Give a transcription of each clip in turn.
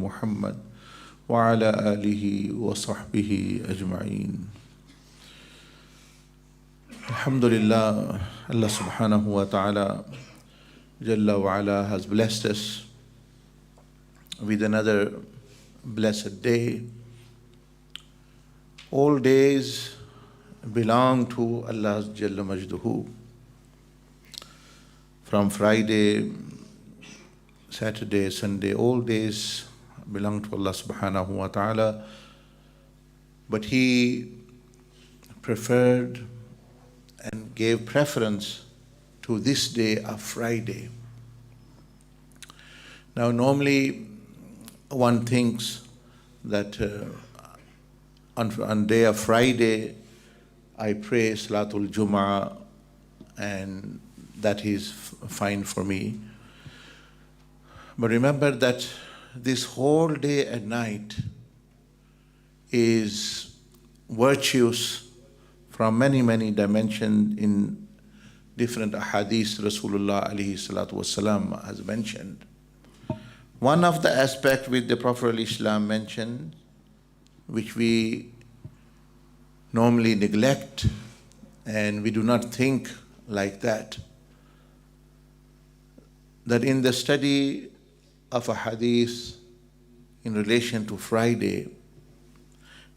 Muhammad wa ala alihi wa sahbihi ajma'een. Alhamdulillah, Allah subhanahu wa ta'ala Jalla wa ala has blessed us with another blessed day. All days belong to Allah Jalla Majduhu. From Friday, Saturday, Sunday, all days belong to Allah subhanahu wa ta'ala. But He preferred and gave preference to this day of Friday. Now normally one thinks that on day of Friday I pray Salatul Jummah and that is fine for me. But remember that this whole day and night is virtuous from many, many dimensions in different ahadith Rasulullah alayhi salatu wasalam has mentioned. One of the aspects which the Prophet ﷺ mentioned, which we normally neglect and we do not think like that in the study of a hadith in relation to Friday,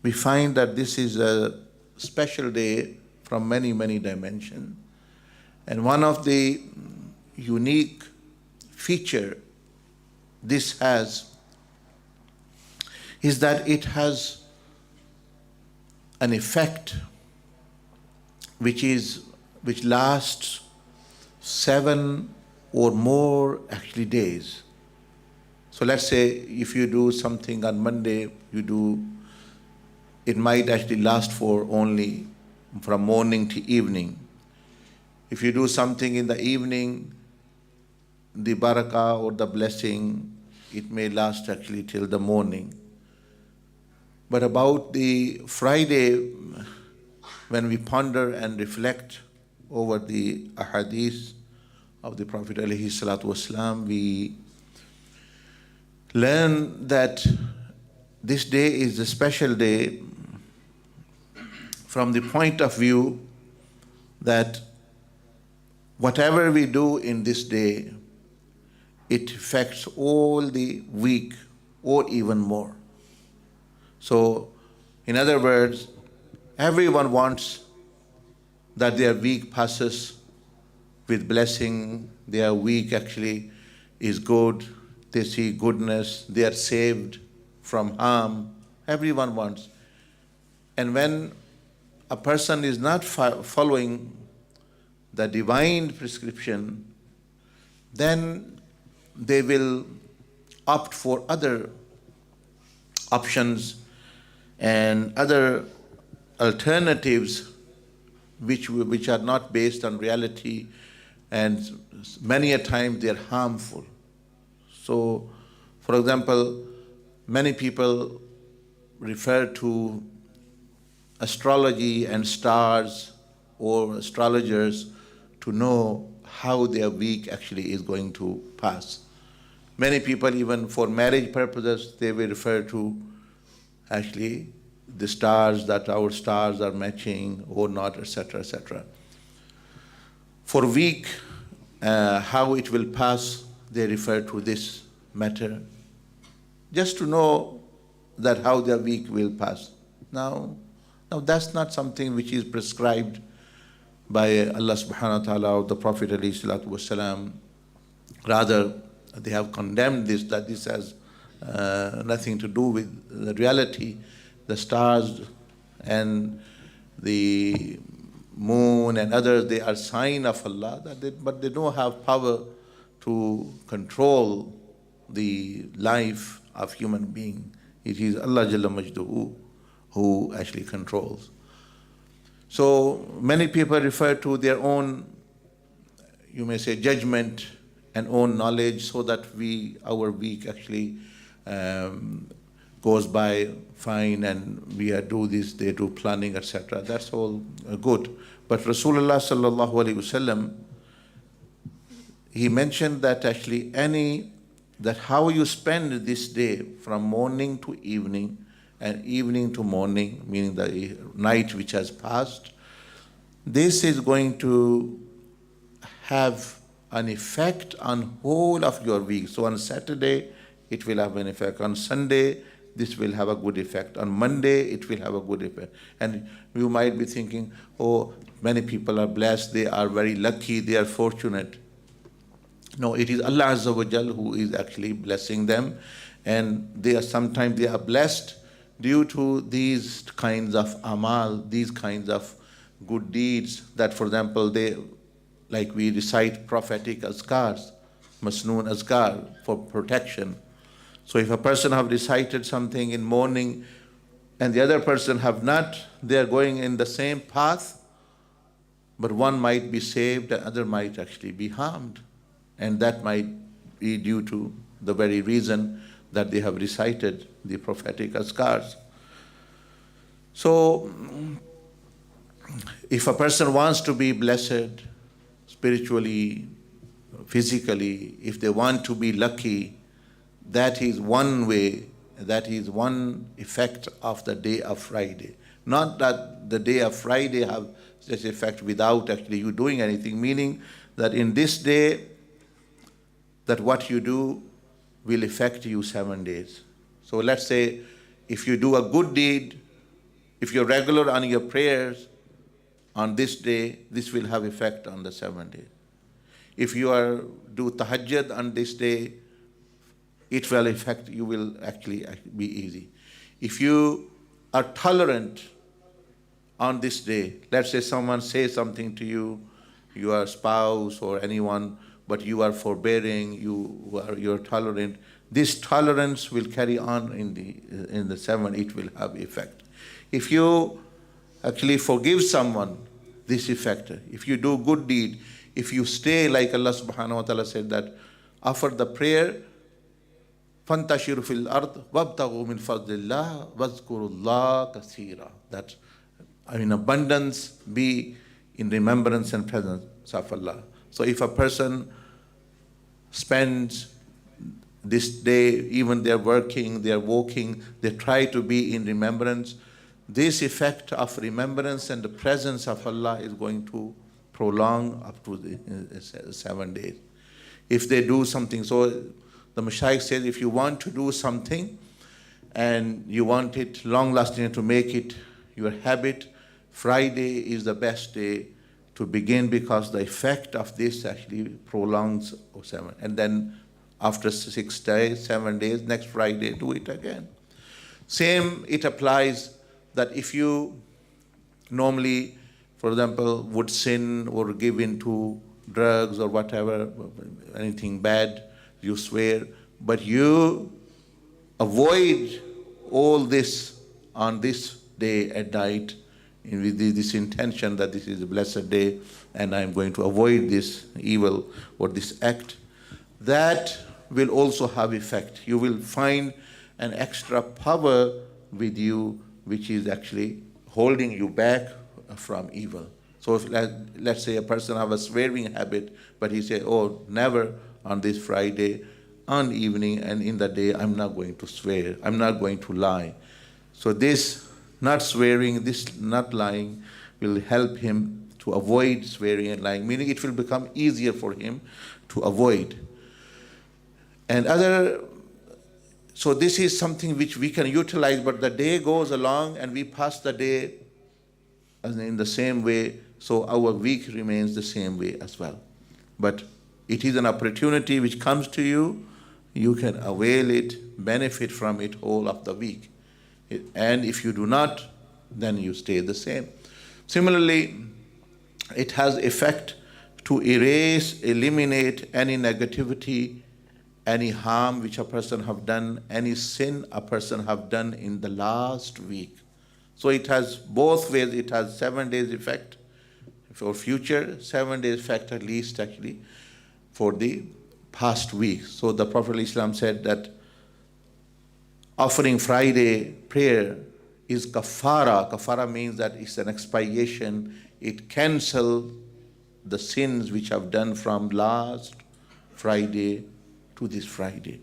we find that this is a special day from many, many dimensions. And one of the unique feature this has is that it has an effect which lasts 7 or more actually days. So let's say if you do something on Monday, it might actually last for only from morning to evening. If you do something in the evening, the barakah or the blessing, it may last actually till the morning. But about the Friday, when we ponder and reflect over the ahadith of the Prophet alayhi salatu wasalam, we learn that this day is a special day from the point of view that whatever we do in this day, it affects all the week or even more. So, in other words, everyone wants that their week passes with blessing, their week actually is good, they see goodness, they are saved from harm. Everyone wants. And when a person is not following the divine prescription, then they will opt for other options and other alternatives which are not based on reality, and many a time they are harmful. So, for example, many people refer to astrology and stars or astrologers to know how their week actually is going to pass. Many people, even for marriage purposes, they will refer to actually the stars, that our stars are matching or not, etc., etc. For week, how it will pass, they refer to this matter, just to know that how their week will pass. Now that's not something which is prescribed by Allah subhanahu wa ta'ala or the Prophet alayhi salatu wasalam. Rather, they have condemned this, that this has nothing to do with the reality. The stars and the moon and others, they are sign of Allah, but they don't have power to control the life of human being. It is Allah Jalla Majduhu who actually controls. So many people refer to their own, you may say, judgment and own knowledge, so that our week actually goes by fine, and we do this, they do planning, etc. That's all good. But Rasulullah sallallahu alaihi wasallam, he mentioned that actually any that how you spend this day from morning to evening and evening to morning, meaning the night which has passed, this is going to have an effect on whole of your week. So on Saturday, it will have an effect. On Sunday, this will have a good effect. On Monday, it will have a good effect. And you might be thinking, oh, many people are blessed, they are very lucky, they are fortunate. No, it is Allah Azza wa Jal who is actually blessing them. And sometimes they are blessed due to these kinds of amal, these kinds of good deeds that, for example, like we recite prophetic azkars, masnoon azkar for protection. So if a person have recited something in morning and the other person have not, they are going in the same path, but one might be saved and other might actually be harmed. And that might be due to the very reason that they have recited the prophetic azkars. So if a person wants to be blessed spiritually, physically, if they want to be lucky, that is one way, that is one effect of the day of Friday. Not that the day of Friday have such effect without actually you doing anything, meaning that in this day, that what you do will affect you 7 days. So let's say if you do a good deed, if you're regular on your prayers on this day, this will have effect on the 7 days. If you do tahajjud on this day, it will affect, you will actually be easy. If you are tolerant on this day, let's say someone says something to you, your spouse or anyone, but you are forbearing, you're tolerant, this tolerance will carry on in the 7, it will have effect. If you actually forgive someone, this effect. If you do good deed, if you stay like Allah subhanahu wa ta'ala said that, offer the prayer, فَانْتَشِرُ فِي الْأَرْضِ وَابْتَغُوا مِنْ فَضْلِ اللَّهِ وَاذْكُرُوا اللَّهَ كَثِيرًا. That in abundance be in remembrance and presence of Allah. So if a person spends this day, even they're working, they're walking, they try to be in remembrance, this effect of remembrance and the presence of Allah is going to prolong up to the 7 days. If they do something, so the Mashaykh says, if you want to do something and you want it long-lasting to make it your habit, Friday is the best day to begin because the effect of this actually prolongs 7. And then after 6 days, 7 days, next Friday, do it again. Same, it applies that if you normally, for example, would sin or give in to drugs or whatever, anything bad, you swear, but you avoid all this on this day at night with this intention that this is a blessed day and I'm going to avoid this evil or this act, that will also have effect. You will find an extra power with you which is actually holding you back from evil. So if, let's say a person have a swearing habit, but he say, oh, never on this Friday, on evening and in the day, I'm not going to swear, I'm not going to lie. So this not swearing, this not lying will help him to avoid swearing and lying, meaning it will become easier for him to avoid. And so this is something which we can utilize, but the day goes along and we pass the day in the same way, so our week remains the same way as well. But it is an opportunity which comes to you, you can avail it, benefit from it all of the week. And if you do not, then you stay the same. Similarly, it has effect to erase, eliminate any negativity, any harm which a person have done, any sin a person have done in the last week. So it has both ways. It has 7 days effect for future, 7 days effect at least actually for the past week. So the Prophet ﷺ said that offering Friday prayer is kafara. Kafara means that it's an expiation. It cancels the sins which I've done from last Friday to this Friday.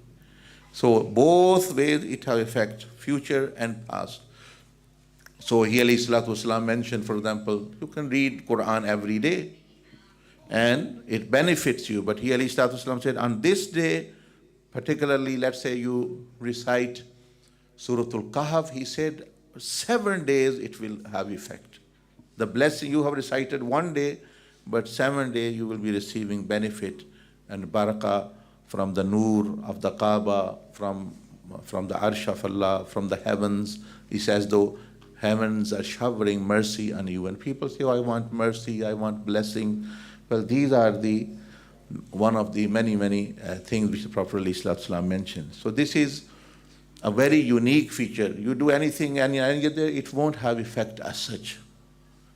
So both ways it have effect, future and past. So he alayhi salatu wasalam mentioned, for example, you can read Quran every day and it benefits you. But he alayhi salatu wasalam said, on this day, particularly, let's say you recite Suratul Kahf, he said, 7 days it will have effect. The blessing you have recited one day, but 7 days you will be receiving benefit and barakah from the nur of the Kaaba, from the Arsh of Allah, from the heavens. He says, though heavens are showering mercy on you. And people say, oh, I want mercy, I want blessing. Well, these are one of the many things which the Prophet ﷺ mentioned. So this is a very unique feature. You do anything and it won't have effect as such.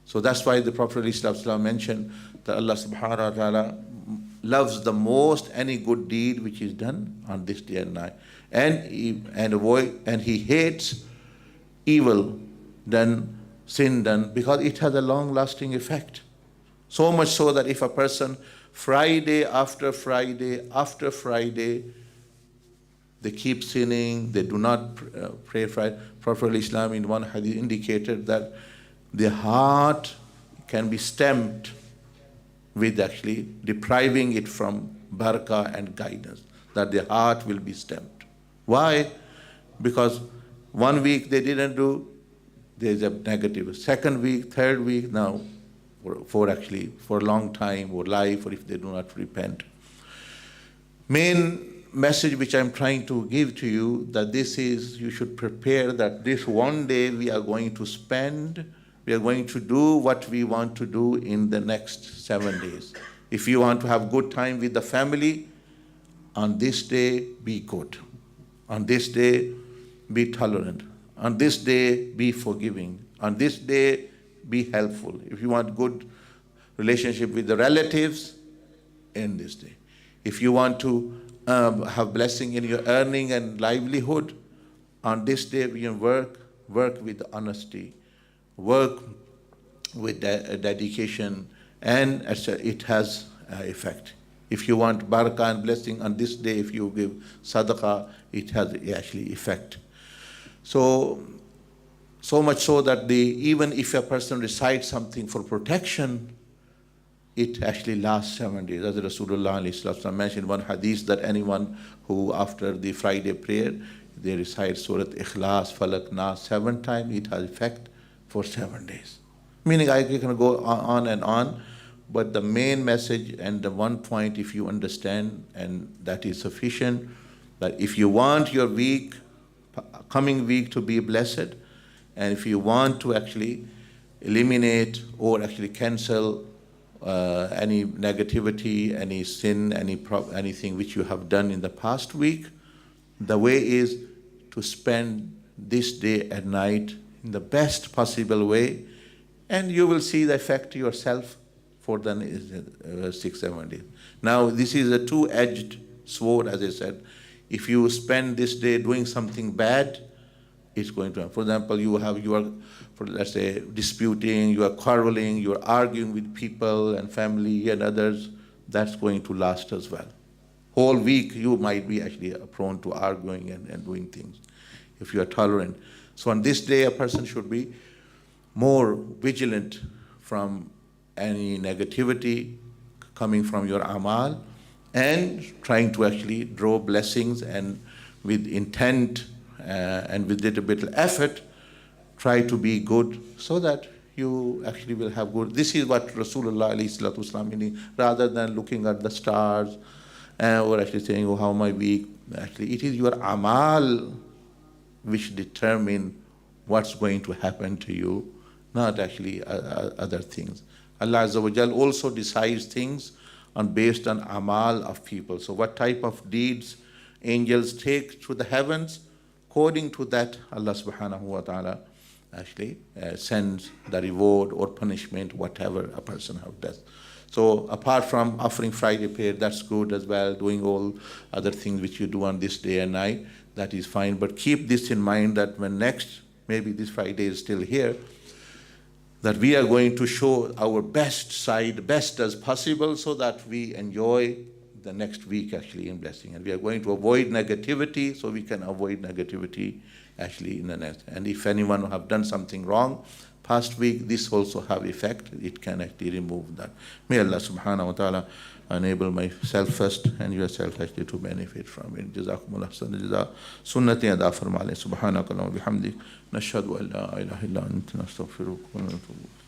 So that's why the Prophet ﷺ mentioned that Allah subhanahu wa ta'ala loves the most any good deed which is done on this day and night. And he hates evil done, sin done, because it has a long-lasting effect. So much so that if a person Friday after Friday after Friday, they keep sinning, they do not pray Friday. Prophet Islam in one hadith indicated that the heart can be stamped with actually depriving it from barakah and guidance, that the heart will be stamped. Why? Because 1 week they didn't do, there's a negative. Second week, third week, now for a long time, or life, or if they do not repent. Main message which I'm trying to give to you, that this is, you should prepare that this one day we are going to spend, we are going to do what we want to do in the next 7 days. If you want to have good time with the family, on this day, be good. On this day, be tolerant. On this day, be forgiving. On this day, be helpful. If you want good relationship with the relatives, in this day. If you want to have blessing in your earning and livelihood, on this day we can work with honesty, work with dedication, and it has effect. If you want barakah and blessing on this day, if you give sadaqah, it has actually effect. So much so that even if a person recites something for protection, it actually lasts 7 days. As Rasulullah mentioned in one hadith, that anyone who after the Friday prayer, they recite Surah Ikhlas, Falak, Nas 7 times, it has effect for 7 days. Meaning I can go on and on, but the main message and the one point, if you understand, and that is sufficient, that if you want your coming week to be blessed, and if you want to actually eliminate or actually cancel any negativity, any sin, anything which you have done in the past week, the way is to spend this day and night in the best possible way, and you will see the effect yourself for the 6-7 days. Now, this is a two-edged sword, as I said. If you spend this day doing something bad, it's going to happen. For example, you are, let's say, disputing, you are quarreling, you are arguing with people and family and others, that's going to last as well. Whole week you might be actually prone to arguing and doing things if you are tolerant. So on this day, a person should be more vigilant from any negativity coming from your amal, and trying to actually draw blessings, and with intent and with little bit of effort, try to be good so that you actually will have good. This is what Rasulullah ﷺ meaning, rather than looking at the stars or actually saying, oh, how am I weak? Actually, it is your amal which determine what's going to happen to you, not actually other things. Allah Azza wa Jal also decides things based on amal of people. So what type of deeds angels take to the heavens, according to that, Allah subhanahu wa ta'ala actually sends the reward or punishment, whatever a person has done. So apart from offering Friday prayer, that's good as well, doing all other things which you do on this day and night, that is fine. But keep this in mind, that when next, maybe this Friday is still here, that we are going to show our best side, best as possible, so that we enjoy the next week actually in blessing. And we are going to avoid negativity, so we can avoid negativity actually in the next. And if anyone have done something wrong past week, this also have effect. It can actually remove that. May Allah subhanahu wa ta'ala enable myself first and yourself actually to benefit from it. Jazakumullah jaza. Sunnati ada farmale. Subhanakallahumma bihamdik. Nashhadu an la ilaha illa anta nastaghfiruka wa natubu.